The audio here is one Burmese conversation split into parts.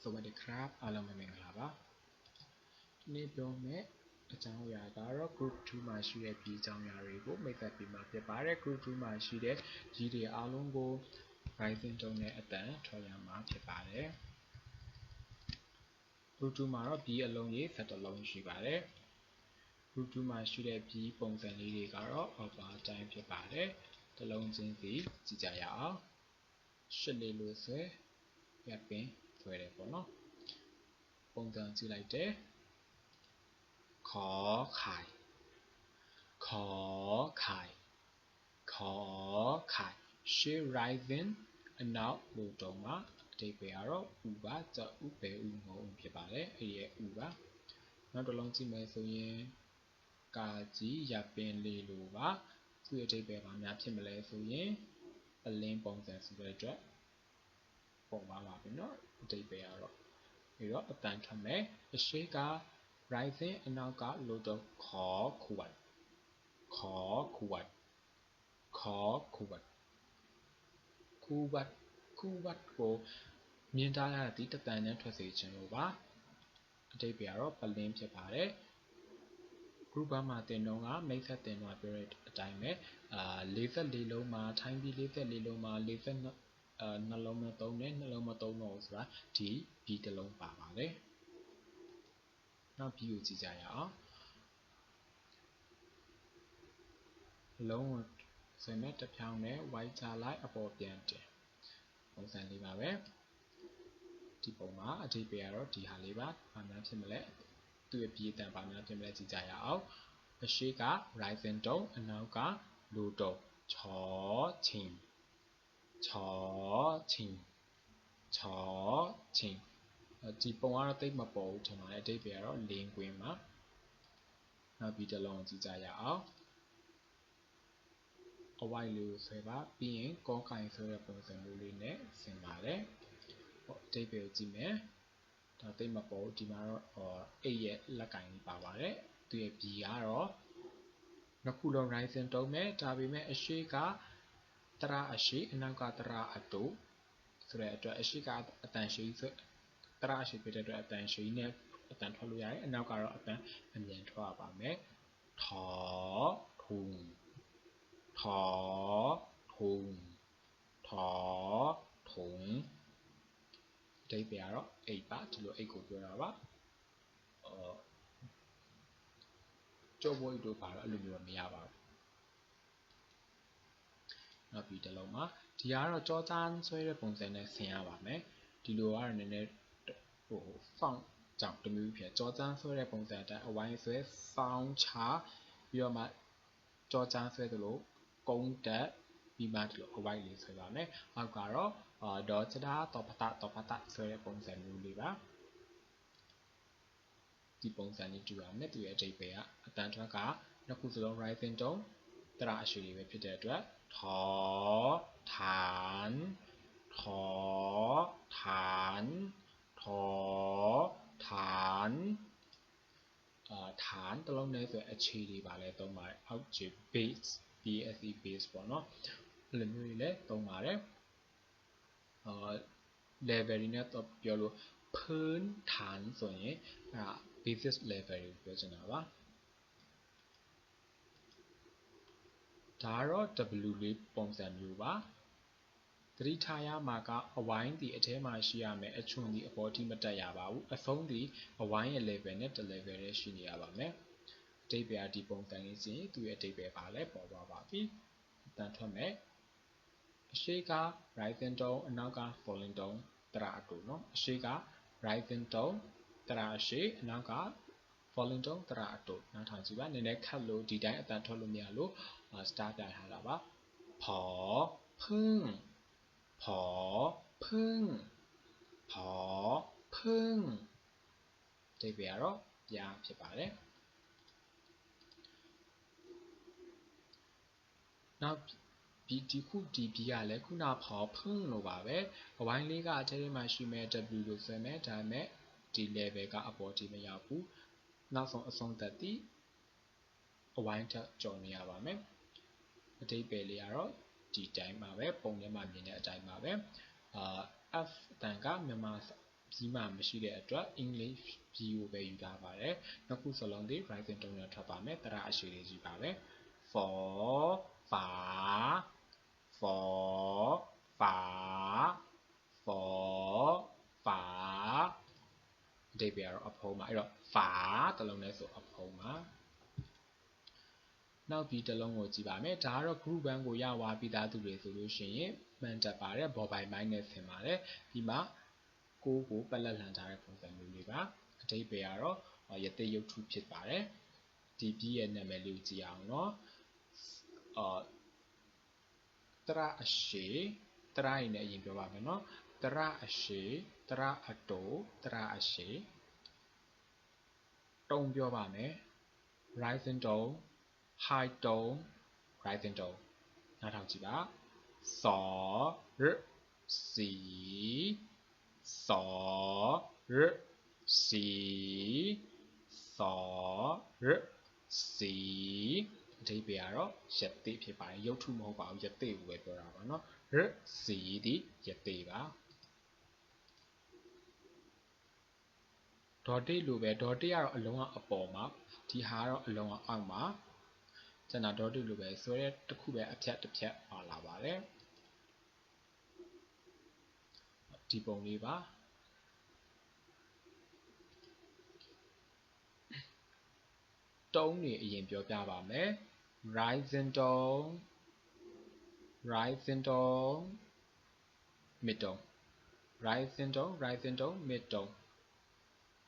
สวัสดีครับအားလုံးပဲမင်္ဂလာပါဒီနေ့ပြောမယ့်အကြောင်းအရာကတော့ group 2မှာရှိတဲ့ပြည်အကြောင်းအရာတွေကိုမိတ်ဆက်ပေးမှာဖြစ်ပါတယ် group 2မှာရှိတဲ့ကြီးတွေအားလုံးကို Ryzen 3နဲ့အတန်ထွက်ရမှာဖြစ်ပါတယ် group 2မှာတော့ပြည်အလုံးကြီး17လုံးရှိပါတယ် group 2မှာရှိတဲ့ပြည်ပုံစံလေးတွေကတော့အောက်ပါအတိုင်းဖြစ်ပါတယ်တစ်လုံးချင်းစီကြည့်ကြရအောင်ရှစ်လေးလို့ဆွဲရပ်ပင်ဆွဲတယ်ပေါ့နော်ပုံစံကြည့်လိုက်တယ်ขอไข่ขอไข่ขอไข่ရှေ့ Ryzen အနောက်လို့တော့မှာအဓိပ္ပာယ်ကတော့ဥပါကြဥပဲဥငုံဖြစ်ပါတယ်အဲ့ဒီရဲ့ဥပါနောက်တစ်လုံးကြည့်မယ်ဆိုရင်ကာကြီးရပ်ပင်လေးလိုပါသူ့အဓိပ္ပာယ်ဘာများဖြစ်မလဲဆိုရင်အလင်းပုံစံဆိုတဲ့အတွက်ပုံပါပါပြီเนาะအဓိပ္ပာယ်ကတော့ပြီးတော့အတန်ထွက်မယ်အရှိကRyzen အနောက်ကလို့တော့ขอขวดขอขวดขอขวดขวดขวดကိုမြင်ထားရသည့်တတန်နဲ့ထွက်စေခြင်းလို့ပါအဓိပ္ပာယ်ကတော့ပလင်းဖြစ်ပါတယ် group 1မှာတင်တော့ကမိတ်ဆက်တင်တော့ပြောတဲ့အတိုင်းပဲ44လုံးမှာထိုင်းပြီး44လုံးမှာ42နှလုံးမသုံးနဲ့နှလုံးမသုံးတော့ဆိုတာဒီပြီးတစ်လုံးပါပါတယ်နောက်ပြီးကိုကြည့်ကြရအောင်လုံးကိုဆွဲမဲ့တစ်ဖြောင်းနဲ့ white ချလိုက်အပေါ်ပြန်တင်ပုံစံလေးပါပဲဒီပုံမှာအဓိပ္ပာယ်ကတော့ဒီဟာလေးပါဘာများဖြစ်မလဲသူ့ရဲ့ပြည်အတန်ဘာများဖြစ်မလဲကြည့်ကြရအောင်အရှိက Ryzen 3အနောက်ကလိုတော့ချောချင်းချောချင်းချောချင်းဒီပုံကတော့တိတ်မပေါ်ဘူးထင်ပါတယ်အဓိပ္ပာယ်ကတော့လင်းကွင်းပါနောက်ပြီးတစ်လုံးကြည့်ကြရအောင်အဝိုက်လေးကိုဆွဲပါပြီးရင်ကောကင်ဆွဲတဲ့ပုံစံမျိုးလေးနဲ့ဆင်ပါတယ်အဓိပ္ပာယ်ကိုကြည့်မယ်ဒါတိတ်မပေါ်ဒီမှာတော့အိတ်ရဲ့လက်ကင်လေးပါပါတယ်သူရဲ့ဘီကတော့နှစ်ခုလုံး Ryzen 3နဲ့ဒါပေမဲ့အရှိကတရအရှိအနောက်ကတရအတူဆိုတဲ့အတွက်အရှိကအတန်ရှိဆိုတရအရှိဖြစ်တဲ့အတွက်အတန်ရှိနဲ့အတန်ထွက်လို့ရတယ်အနောက်ကတော့အတန်အမြန်ထွက်ရပါမယ်ထောထုံထောထုံထောထုံအဓိပ္ပာယ်ကတော့အိတ်ပါဒီလိုအိတ်ကိုပြောတာပါကြောပွေးတို့ပါတော့အဲ့လိုမျိုးမရပါဘူးနောက်ပြီးတစ်လုံးမှာဒီကတော့ကြောချမ်းဆွဲတဲ့ပုံစံနဲ့ဆင်ရပါမယ်ဒီလိုကတော့နည်းနည်းfont ကြောင့်တမျိုးဖြစ်ကြောချမ်းဆွဲတဲ့ပုံစံအတိုင်းအဝိုင်းဆွဲ font ချပြီးတော့မှကြောချမ်းဆွဲသလိုကုန်းတက်ပြီးမှဒီလိုအဝိုင်းလေးဆွဲပါမယ်အောက်ကတော့ဒေါ်ချတာတော့ပတဆွဲတဲ့ပုံစံမျိုးလေးပါဒီပုံစံလေးတူရမယ်သူရဲ့အဓိပ္ပာယ်ကအတန်ထွက်ကနှစ်ခုစလုံး Ryzen 3တရအရှိတွေပဲဖြစ်တဲ့အတွက်ထောฐานထောฐานထောฐานฐานတစ်လုံးနဲ့ဆိုအခြေတွေပါလဲသုံးပါတယ်အောက်ခြေ base base ပေါ့နော်အဲ့လိုမျိုးတွေလည်းသုံးပါတယ်level တွေနဲ့တော့ပြောလို့พื้นฐานဆိုရင်အဲ့ဒါ basic level ကိုပြောချင်တာပါဒါကတော့ W လေးပုံစံမျိုးပါသတိထားရမှာကအဝိုင်းဒီအထဲမှာရှိရမယ်အချွန်ဒီအပေါ်ထိမတက်ရပါဘူးအဆုံးဒီအဝိုင်းရဲ့ level နဲ့တစ် level တည်းရှိနေရပါမယ်အဓိပ္ပာယ်ဒီပုံစံလေးစီသူ့ရဲ့အဓိပ္ပာယ်ပါလဲပေါ်သွားပါပြီအတန်ထွက်မယ်အရှိက Ryzen 3အနောက်က Fallen 3တရအတူเนาะအရှိက Ryzen 3တရအရှိအနောက်က Fallen 3တရအတူနောက်ထောင်ကြည့်ပါနည်းနည်းခတ်လို့ဒီတိုင်းအတန်ထွက်လို့မရလို့star ပြထားတာပါผอพึ่งผอพึ่งผอพึ่งအဓိပ္ပာယ်ကတော့ပြားဖြစ်ပါတယ်နောက်ဒီခုဒီဘီကလည်းခုနผอพึ่งလို့ပါပဲအဝိုင်းလေးကအထဲမှာရှိမဲ့ W လို့ဆွဲမယ်ဒါပေမဲ့ဒီ level ကအပေါ်ထိမရောက်ဘူးနောက်ဆုံးအဆုံးသက်သည်အဝိုင်းထက်ကျော်နေရပါမယ်အဓိပ္ပာယ်လေးကတော့ဒီတိုင်းပါပဲပုံထဲမှာမြင်တဲ့အတိုင်းပါပဲF အတန်ကမြန်မာ ပြီးမှမရှိတဲ့အတွက် English ပြီးကိုပဲယူထားပါတယ်နှစ်ခုစလုံးဒီ rising tone နဲ့ထွက်ပါမယ်တရအရှိလေးကြီးပါပဲ for fa for fa for fa အဓိပ္ပာယ်ကတော့အဖုံးပါအဲ့တော့ fa တလုံးနဲ့ဆိုအဖုံးပါနောက်ဒီတစ်လုံးကိုကြည့်ပါမယ်ဒါကတော့ group 1ကိုရသွားပြီးသားသူတွေဆိုလို့ရှိရင်မှန်တက်ပါတယ်ဘော်ပိုင်ပိုင်းနဲ့ဆင်ပါတယ်ပြီးမှကိုးကိုပက်လက်လှန်ထားတဲ့ပုံစံမျိုးလေးပါအဓိပ္ပာယ်ကတော့ယသိရုပ်ထုဖြစ်ပါတယ်ဒီပြီးရဲ့နာမည်လေးကိုကြည့်အောင်နော်တရအရှိတရရင်လည်းအရင်ပြောပါမယ်နော်တရအရှိတရအတိုတရအရှိတုံးပြောပါမယ် rising tone high tone rising tone နားထောင်ကြည့်ပါစောရစီစောရစီစောရစီအဓိပ္ပာယ်ကတော့ယသိဖြစ်ပါတယ်ရုပ်ထုမဟုတ်ပါဘူးယသိကိုပဲပြောတာပါเนาะရစီဒီယသိပါဒေါ်တိလိုပဲဒေါ်တိကတော့အလုံးကအပေါ်မှာဒီဟာကတော့အလုံးကအောက်မှာကျန်တာဒေါ်တိလိုပဲဆိုရဲတစ်ခုပဲအဖြတ်တစ်ဖြတ်ပါလာပါတယ်ဒီပုံလေးပါတုံးနေအရင်ပြောပြပါမယ် rising tone rising tone mid tone rising tone rising tone mid tone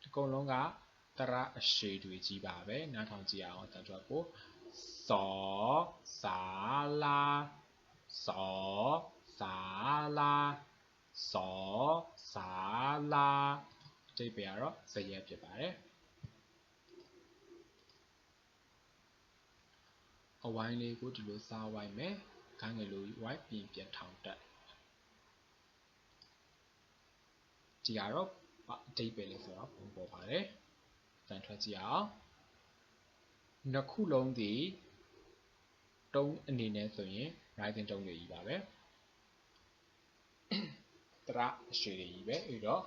အကုန်လုံးကတရအရှိတွေကြီးပါပဲနားထောင်ကြည့်အောင်တန်ထွက်ကိုစောစာလာစောစာလာစောစာလာအဓိပ္ပာယ်ကတော့ဇယက်ဖြစ်ပါတယ်အဝိုင်းလေးကိုဒီလိုစားဝိုင်းမယ်ခိုင်းငယ်လိုဝိုင်းပြင်ပြန်ထောင်တက်ဒီကတော့အဓိပ္ပာယ်လေးဆိုတော့ပုံပေါ်ပါတယ်တန်ထွက်ကြည့်အောင်နှစ်ခုလုံးဒီတုံးအနေနဲ့ဆိုရင် rising tone တွေကြီးပါပဲတရအရှိတွေကြီးပဲအဲ့တော့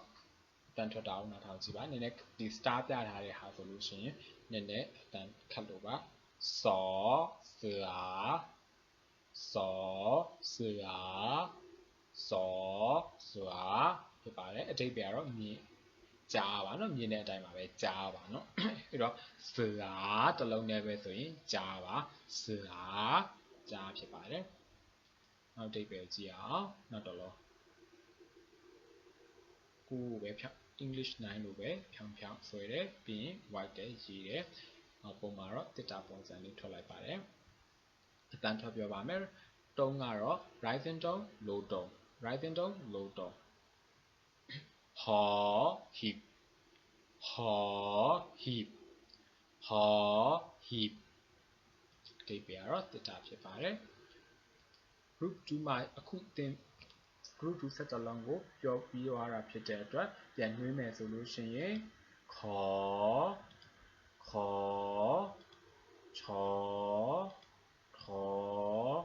တန်ထွက်တာကိုနားထောင်ကြည့်ပါနည်းနည်းဒီ star ပြထားတဲ့ဟာဆိုလို့ရှိရင်နည်းနည်းအတန်ခတ်လို့ပါစောစရာစောစရာစောစရာဖြစ်ပါတယ်အဓိပ္ပာယ်ကတော့မြင်ကြားပါเนาะမြင်တဲ့အတိုင်းပါပဲကြားပါเนาะအဲ့တော့စရာတစ်လုံးနဲ့ပဲဆိုရင်ကြားပါစရာကြားဖြစ်ပါတယ်နောက်အဓိပ္ပာယ်ကြည့်အောင်နောက်တစ်လုံးကိုပဲဖြောင်း English 9လို့ပဲဖြောင်းဖြောင်းဆွဲတယ်ပြီးရင် white တယ်ရေးတယ်ပုံမှာတော့တစ်တာပုံစံလေးထွက်လိုက်ပါတယ်အတန်ထွက်ပြောပါမယ်တုံးကတော့ rising tone low tone rising tone low tone ဟော hip ဟော hip ဟော hip အဓိပ္ပာယ်ကတော့တစ်တာဖြစ်ပါတယ် group 2မှာအခုသင် group 2ဆက်တလုံးကိုပြောပြီးသွားတာဖြစ်တဲ့အတွက်ပြန်နှွှေးမယ်ဆိုလို့ရှိရင်ခေါ်ခေါ်ချောခေါ်